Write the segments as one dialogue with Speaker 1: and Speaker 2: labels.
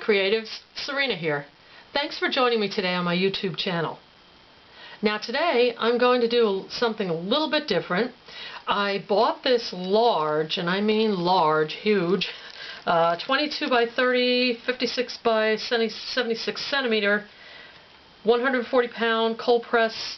Speaker 1: creatives, Serena here. Thanks for joining me today on my YouTube channel. Now today I'm going to do something a little bit different. I bought this large, and I mean large, huge, 22 by 30, 56 by 76 centimeter, 140 pound cold press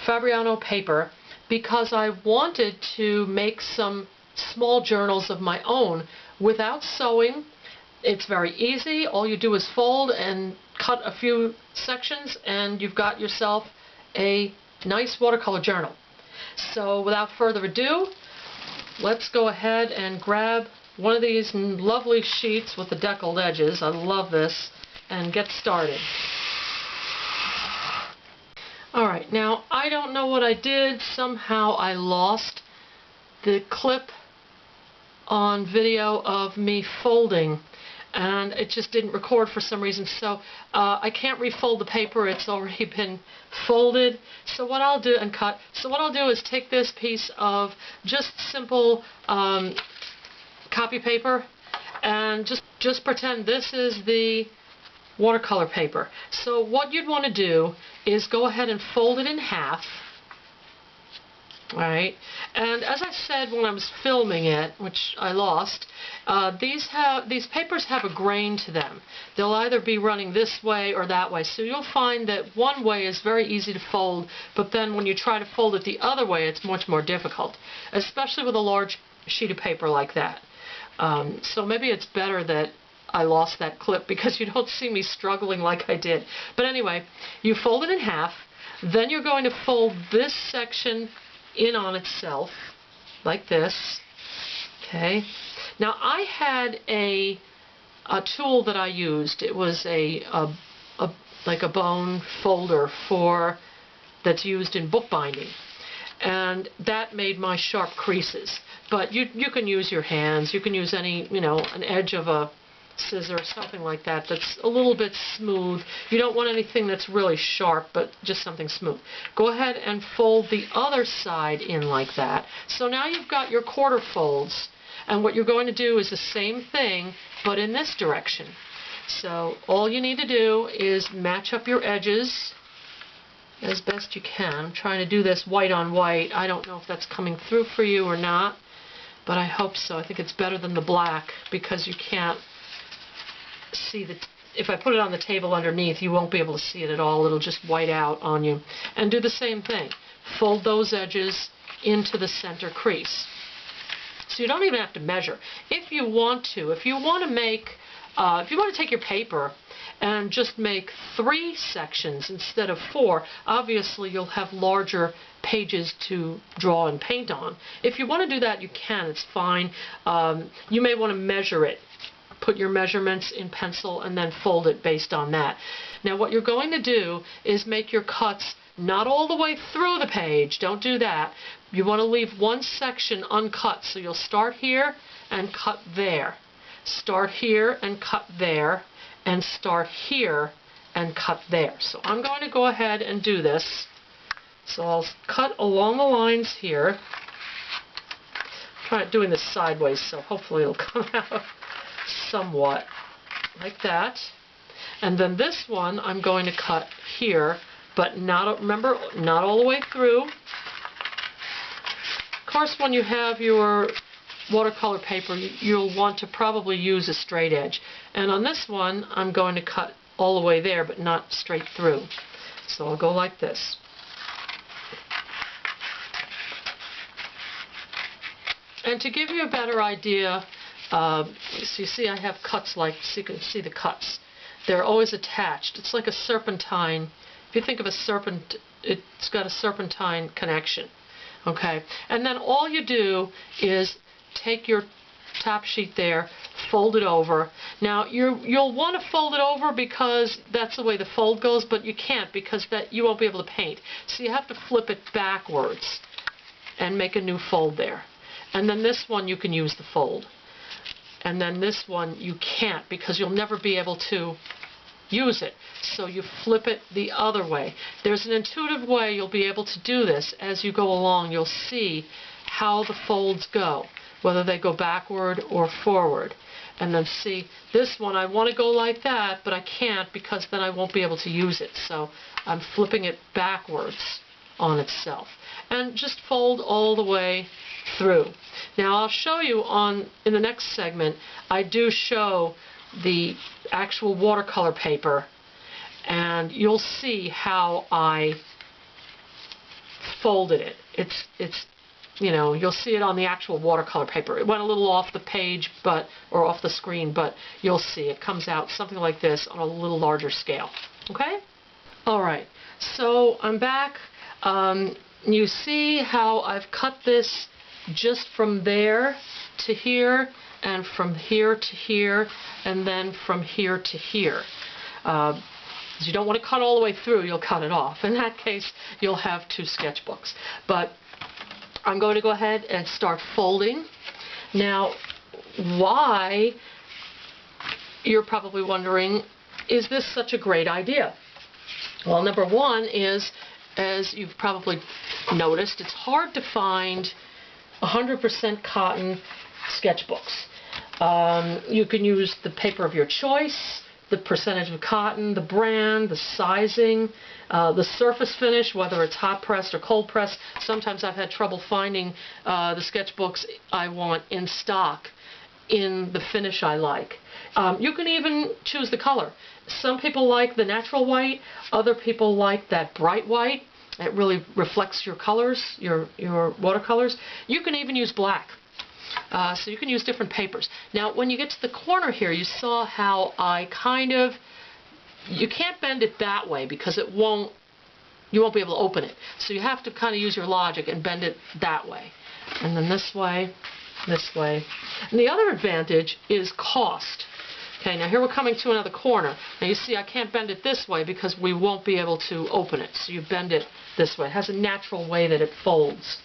Speaker 1: Fabriano paper because I wanted to make some small journals of my own without sewing. It's very easy. All you do is fold and cut a few sections and you've got yourself a nice watercolor journal. So without further ado, let's go ahead and grab one of these lovely sheets with the deckled edges. I love this, and get started. Alright, now I don't know what I did. Somehow I lost the clip on video of me folding, and it just didn't record for some reason, so I can't refold the paper. It's already been folded. So what I'll do, and cut, so what I'll do is take this piece of just simple copy paper and just pretend this is the watercolor paper. So what you'd want to do is go ahead and fold it in half. Alright, and as I said when I was filming it, which I lost, these papers have a grain to them. They'll either be running this way or that way, so you'll find that one way is very easy to fold, but then when you try to fold it the other way it's much more difficult, especially with a large sheet of paper like that. So maybe it's better that I lost that clip because you don't see me struggling like I did. But anyway, you fold it in half, then you're going to fold this section in on itself like this. Okay. Now I had a tool that I used. It was like a bone folder that's used in bookbinding, and that made my sharp creases. But you can use your hands. You can use any, an edge of a scissor, something like that, that's a little bit smooth. You don't want anything that's really sharp, but just something smooth. Go ahead and fold the other side in like that. So now you've got your quarter folds, and what you're going to do is the same thing, but in this direction. So all you need to do is match up your edges as best you can. I'm trying to do this white on white. I don't know if that's coming through for you or not, but I hope so. I think it's better than the black because you can't see that. If I put it on the table underneath, you won't be able to see it at all. It'll just white out on you. And do the same thing. Fold those edges into the center crease. So you don't even have to measure. If you want to take your paper and just make 3 sections instead of 4, obviously you'll have larger pages to draw and paint on. If you want to do that, you can. It's fine. You may want to measure it. Put your measurements in pencil and then fold it based on that. Now what you're going to do is make your cuts not all the way through the page. Don't do that. You want to leave one section uncut. So you'll start here and cut there. Start here and cut there. And start here and cut there. So I'm going to go ahead and do this. So I'll cut along the lines here. Try doing this sideways, so hopefully it'll come out somewhat like that. And then this one I'm going to cut here, but remember, not all the way through. Of course, when you have your watercolor paper, you'll want to probably use a straight edge. And on this one, I'm going to cut all the way there, but not straight through. So I'll go like this. And to give you a better idea, so you see I have cuts so you can see the cuts. They're always attached. It's like a serpentine. If you think of a serpent, it's got a serpentine connection. Okay, and then all you do is take your top sheet there, fold it over. Now you'll want to fold it over because that's the way the fold goes, but you can't because you won't be able to paint. So you have to flip it backwards and make a new fold there. And then this one you can use the fold. And then this one you can't because you'll never be able to use it. So you flip it the other way. There's an intuitive way you'll be able to do this as you go along. You'll see how the folds go, whether they go backward or forward. and then see this one, I want to go like that, but I can't because then I won't be able to use it. So I'm flipping it backwards on itself. And just fold all the way through. Now I'll show you in the next segment, I do show the actual watercolor paper, and you'll see how I folded it. It's you know, you'll see it on the actual watercolor paper. It went a little off the page, or off the screen, but you'll see it comes out something like this on a little larger scale. Okay? Alright, so I'm back. You see how I've cut this just from there to here, and from here to here, and then from here to here. You don't want to cut all the way through, you'll cut it off. In that case, you'll have 2 sketchbooks. But I'm going to go ahead and start folding. Now, why, you're probably wondering, is this such a great idea? Well, number one is, as you've probably noticed, it's hard to find 100% cotton sketchbooks. You can use the paper of your choice, the percentage of cotton, the brand, the sizing, the surface finish, whether it's hot pressed or cold pressed. Sometimes I've had trouble finding the sketchbooks I want in stock in the finish I like. You can even choose the color. Some people like the natural white, other people like that bright white. It really reflects your colors, your watercolors. You can even use black. So you can use different papers. Now when you get to the corner here, you saw how I you can't bend it that way because you won't be able to open it. So you have to kind of use your logic and bend it that way. And then this way, this way. And the other advantage is cost. Okay, now here we're coming to another corner. Now you see I can't bend it this way because we won't be able to open it. So you bend it this way. It has a natural way that it folds.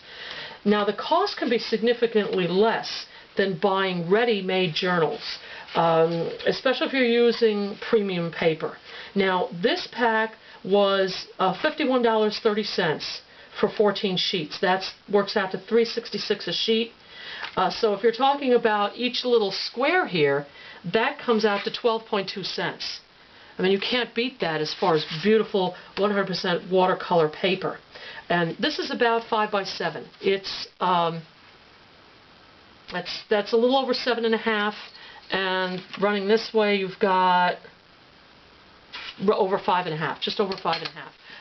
Speaker 1: Now the cost can be significantly less than buying ready-made journals, especially if you're using premium paper. Now this pack was $51.30 for 14 sheets. That works out to $3.66 a sheet. So if you're talking about each little square here, that comes out to 12.2 cents. I mean, you can't beat that as far as beautiful 100% watercolor paper. And this is about 5 by 7. It's that's a little over 7.5, and running this way you've got over 5.5, just over 5.5.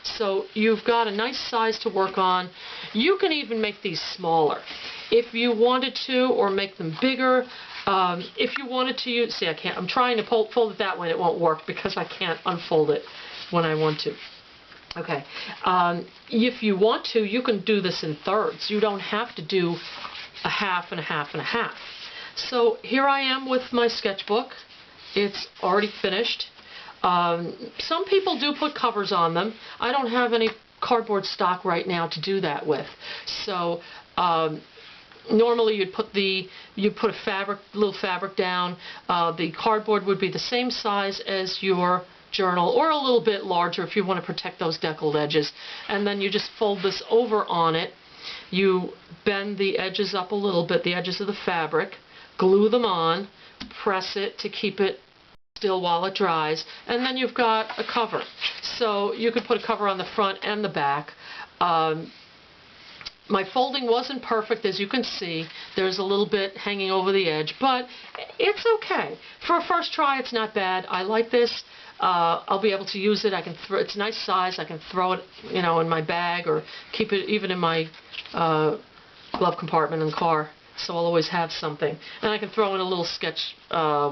Speaker 1: So you've got a nice size to work on. You can even make these smaller if you wanted to, or make them bigger. If you wanted to use, see, I can't. I'm trying to fold it that way, and it won't work because I can't unfold it when I want to. Okay, if you want to, you can do this in thirds. You don't have to do a half and a half and a half. So here I am with my sketchbook. It's already finished. Some people do put covers on them. I don't have any cardboard stock right now to do that with. So normally you'd put a little fabric down. The cardboard would be the same size as your journal, or a little bit larger if you want to protect those deckled edges. And then you just fold this over on it. You bend the edges up a little bit, the edges of the fabric, glue them on, press it to keep it still while it dries, and then you've got a cover. So you could put a cover on the front and the back. My folding wasn't perfect, as you can see. There's a little bit hanging over the edge, but it's okay. For a first try, it's not bad. I like this. I'll be able to use it. It's a nice size. I can throw it, in my bag, or keep it even in my glove compartment in the car. So I'll always have something. And I can throw in a little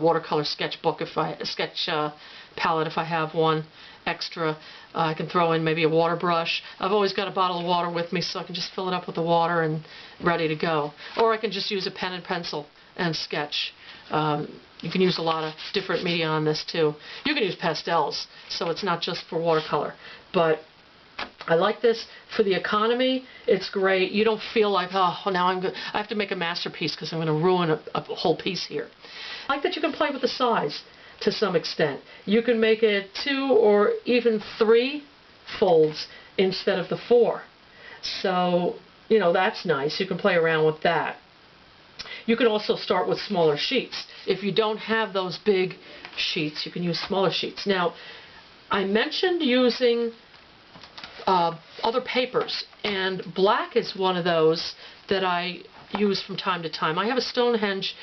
Speaker 1: watercolor sketchbook, sketch palette if I have one extra. I can throw in maybe a water brush. I've always got a bottle of water with me, so I can just fill it up with the water and ready to go. Or I can just use a pen and pencil and sketch. You can use a lot of different media on this too. You can use pastels, so it's not just for watercolor. But I like this for the economy. It's great. You don't feel like, oh, now I have to make a masterpiece because I'm going to ruin a whole piece here. I like that you can play with the size to some extent. You can make it 2 or even 3 folds instead of the 4. So, that's nice. You can play around with that. You can also start with smaller sheets. If you don't have those big sheets, you can use smaller sheets. Now, I mentioned using other papers, and black is one of those that I use from time to time. I have a Stonehenge.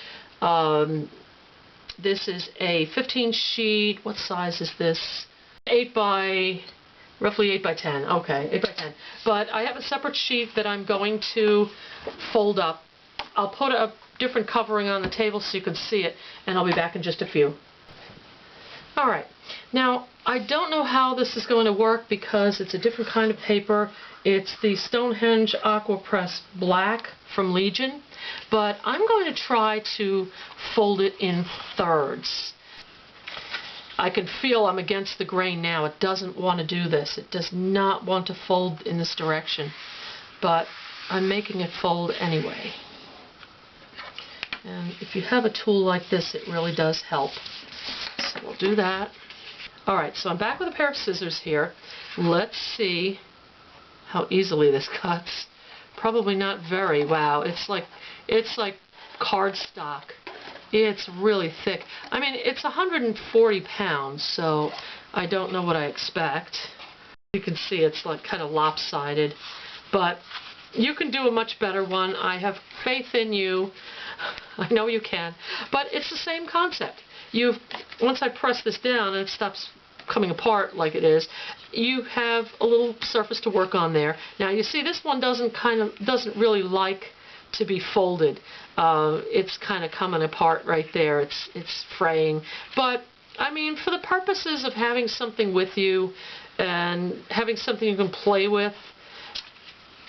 Speaker 1: This is a 15 sheet. What size is this? Roughly 8 by 10. Okay, 8 by 10. But I have a separate sheet that I'm going to fold up. I'll put a different covering on the table so you can see it, and I'll be back in just a few. Alright, now I don't know how this is going to work because it's a different kind of paper. It's the Stonehenge Aquapress Black from Legion, but I'm going to try to fold it in thirds. I can feel I'm against the grain now. It doesn't want to do this. It does not want to fold in this direction, but I'm making it fold anyway. And if you have a tool like this, it really does help. So we'll do that. Alright, so I'm back with a pair of scissors here. Let's see how easily this cuts. Probably not very. Wow, it's like cardstock. It's really thick. I mean, it's 140 pounds, so I don't know what I expect. You can see it's like kind of lopsided, but you can do a much better one. I have faith in you. I know you can. But it's the same concept. Once I press this down and it stops coming apart like it is, you have a little surface to work on there. Now you see this one doesn't really like to be folded. It's kind of coming apart right there. It's fraying. But I mean, for the purposes of having something with you and having something you can play with,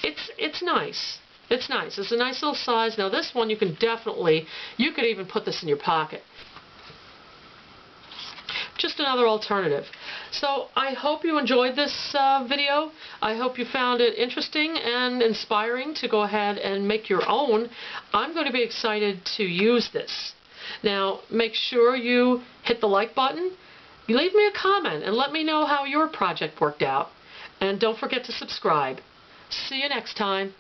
Speaker 1: it's nice. It's nice. It's a nice little size. Now this one you could even put this in your pocket. Just another alternative. So I hope you enjoyed this video. I hope you found it interesting and inspiring to go ahead and make your own. I'm going to be excited to use this. Now make sure you hit the like button. You leave me a comment and let me know how your project worked out. And don't forget to subscribe. See you next time.